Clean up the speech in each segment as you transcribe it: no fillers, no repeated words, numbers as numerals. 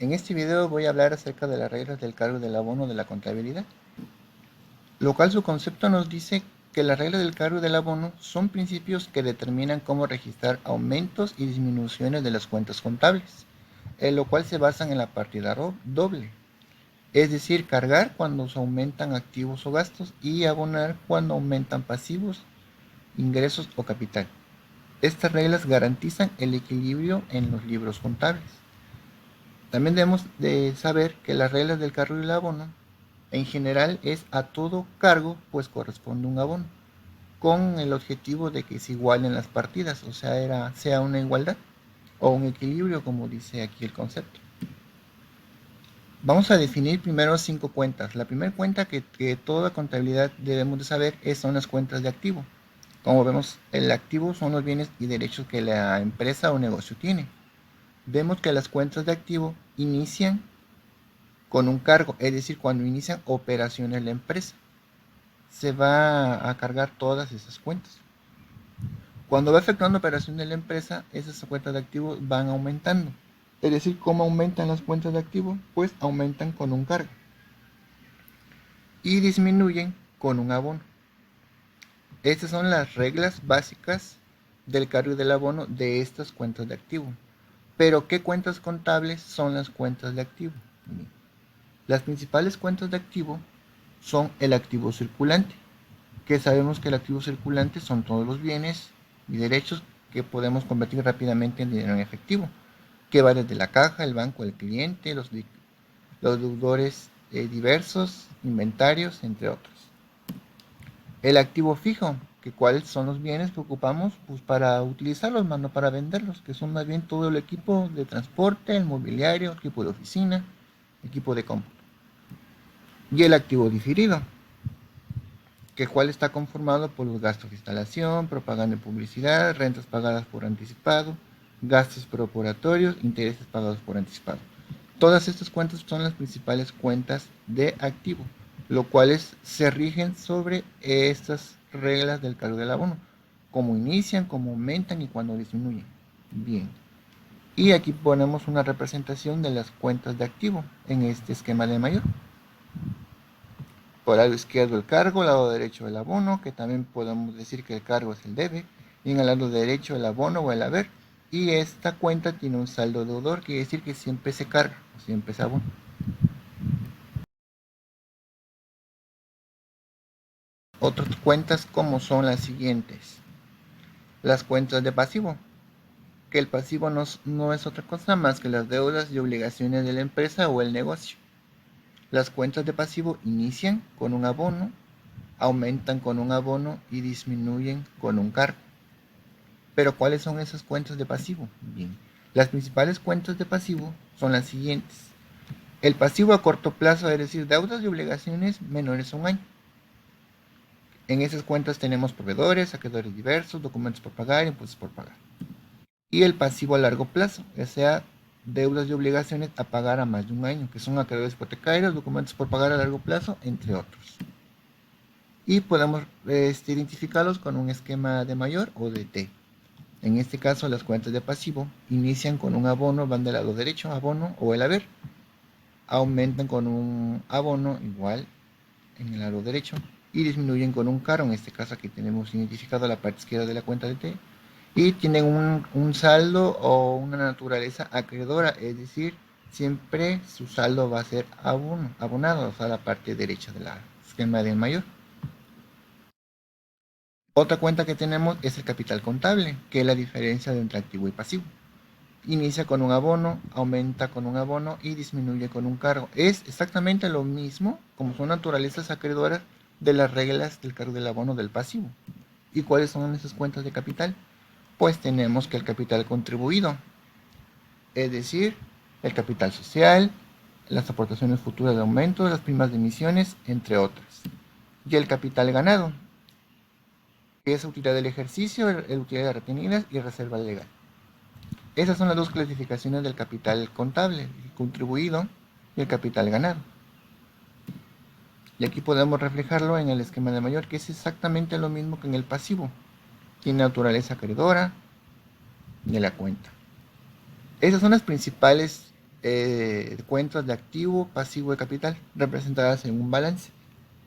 En este video voy a hablar acerca de las reglas del cargo y del abono de la contabilidad, lo cual su concepto nos dice que las reglas del cargo y del abono son principios que determinan cómo registrar aumentos y disminuciones de las cuentas contables, en lo cual se basan en la partida doble, es decir, cargar cuando se aumentan activos o gastos y abonar cuando aumentan pasivos, ingresos o capital. Estas reglas garantizan el equilibrio en los libros contables. También debemos de saber que las reglas del cargo y el abono en general es a todo cargo, pues corresponde un abono, con el objetivo de que se igualen las partidas, o sea, sea una igualdad o un equilibrio, como dice aquí el concepto. Vamos a definir primero 5 cuentas. La primera cuenta que toda contabilidad debemos de saber son las cuentas de activo. Como vemos, el activo son los bienes y derechos que la empresa o negocio tiene. Vemos que las cuentas de activo inician con un cargo, es decir, cuando inician operaciones la empresa, se va a cargar todas esas cuentas. Cuando va efectuando operaciones la empresa, esas cuentas de activos van aumentando. Es decir, ¿cómo aumentan las cuentas de activo? Pues aumentan con un cargo y disminuyen con un abono. Estas son las reglas básicas del cargo y del abono de estas cuentas de activo. Pero, ¿qué cuentas contables son las cuentas de activo? Las principales cuentas de activo son el activo circulante, que sabemos que el activo circulante son todos los bienes y derechos que podemos convertir rápidamente en dinero en efectivo, que va desde la caja, el banco, el cliente, los deudores diversos, inventarios, entre otros. El activo fijo, que cuáles son los bienes que ocupamos pues, para utilizarlos, más no para venderlos, que son más bien todo el equipo de transporte, el mobiliario, equipo de oficina, equipo de cómputo. Y el activo diferido, que cual está conformado por los gastos de instalación, propaganda y publicidad, rentas pagadas por anticipado, gastos preparatorios, intereses pagados por anticipado. Todas estas cuentas son las principales cuentas de activo, lo cuales se rigen sobre estas reglas del cargo del abono, cómo inician, cómo aumentan y cuándo disminuyen. Bien. Y aquí ponemos una representación de las cuentas de activo en este esquema de mayor. Por el lado izquierdo el cargo, el lado derecho el abono, que también podemos decir que el cargo es el debe, y en el lado derecho el abono o el haber. Y esta cuenta tiene un saldo deudor, quiere decir que siempre se carga o siempre se abona. Otras cuentas como son las siguientes. Las cuentas de pasivo, que el pasivo no es otra cosa más que las deudas y obligaciones de la empresa o el negocio. Las cuentas de pasivo inician con un abono, aumentan con un abono y disminuyen con un cargo. Pero ¿cuáles son esas cuentas de pasivo? Bien, las principales cuentas de pasivo son las siguientes. El pasivo a corto plazo, es decir, deudas y obligaciones menores a un año. En esas cuentas tenemos proveedores, acreedores diversos, documentos por pagar, impuestos por pagar. Y el pasivo a largo plazo, ya sea deudas y obligaciones a pagar a más de un año, que son acreedores hipotecarios, documentos por pagar a largo plazo, entre otros. Y podemos identificarlos con un esquema de mayor o de T. En este caso, las cuentas de pasivo inician con un abono, van del lado derecho, abono o el haber. Aumentan con un abono igual en el lado derecho y disminuyen con un cargo. En este caso aquí tenemos identificado la parte izquierda de la cuenta de T. Y tienen un saldo o una naturaleza acreedora, es decir, siempre su saldo va a ser abonado, o sea, la parte derecha del esquema de mayor. Otra cuenta que tenemos es el capital contable, que es la diferencia entre activo y pasivo. Inicia con un abono, aumenta con un abono y disminuye con un cargo. Es exactamente lo mismo como son naturalezas acreedoras de las reglas del cargo del abono del pasivo. ¿Y cuáles son esas cuentas de capital? Pues tenemos que el capital contribuido, es decir, el capital social, las aportaciones futuras de aumento, las primas de emisiones, entre otras. Y el capital ganado, que es utilidad del ejercicio, utilidades retenidas y reserva legal. Esas son las dos clasificaciones del capital contable, el contribuido y el capital ganado. Y aquí podemos reflejarlo en el esquema de mayor, que es exactamente lo mismo que en el pasivo. Tiene naturaleza acreedora de la cuenta. Esas son las principales cuentas de activo, pasivo y capital representadas en un balance.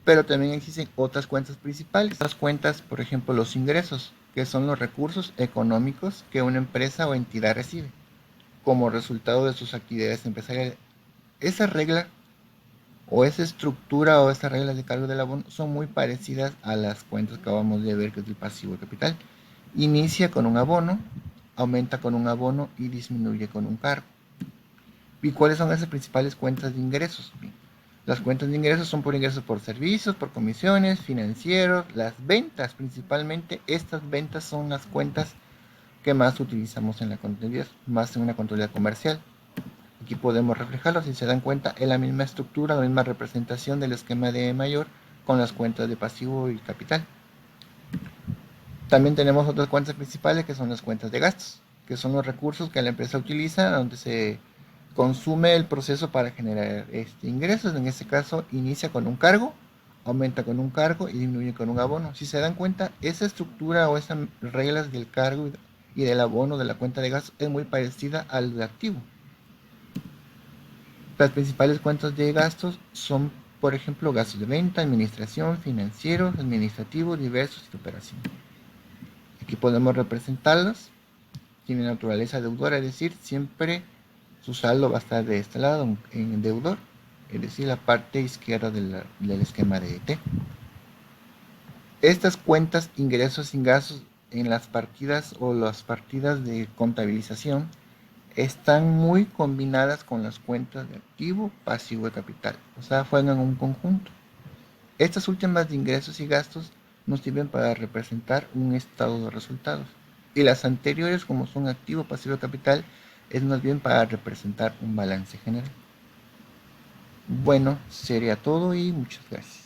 Pero también existen otras cuentas principales. Las cuentas, por ejemplo, los ingresos, que son los recursos económicos que una empresa o entidad recibe como resultado de sus actividades empresariales. Esa regla o esa estructura o esas reglas de cargo del abono son muy parecidas a las cuentas que acabamos de ver, que es el pasivo y capital. Inicia con un abono, aumenta con un abono y disminuye con un cargo. ¿Y cuáles son esas principales cuentas de ingresos? Bien, las cuentas de ingresos son por ingresos por servicios, por comisiones, financieros, las ventas principalmente. Estas ventas son las cuentas que más utilizamos en la contabilidad, más en una contabilidad comercial. Aquí podemos reflejarlo, si se dan cuenta, en la misma estructura, la misma representación del esquema de E mayor con las cuentas de pasivo y capital. También tenemos otras cuentas principales que son las cuentas de gastos, que son los recursos que la empresa utiliza donde se consume el proceso para generar ingresos. En este caso, inicia con un cargo, aumenta con un cargo y disminuye con un abono. Si se dan cuenta, esa estructura o esas reglas del cargo y del abono de la cuenta de gastos es muy parecida al de activo. Las principales cuentas de gastos son, por ejemplo, gastos de venta, administración, financieros, administrativos, diversos y de operación. Aquí podemos representarlos. Tiene naturaleza deudora, es decir, siempre su saldo va a estar de este lado en deudor, es decir, la parte izquierda del esquema de T. Estas cuentas ingresos y gastos en las partidas o las partidas de contabilización están muy combinadas con las cuentas de activo, pasivo y capital, o sea, juegan un conjunto. Estas últimas de ingresos y gastos nos sirven para representar un estado de resultados y las anteriores, como son activo, pasivo y capital, es más bien para representar un balance general. Bueno, sería todo y muchas gracias.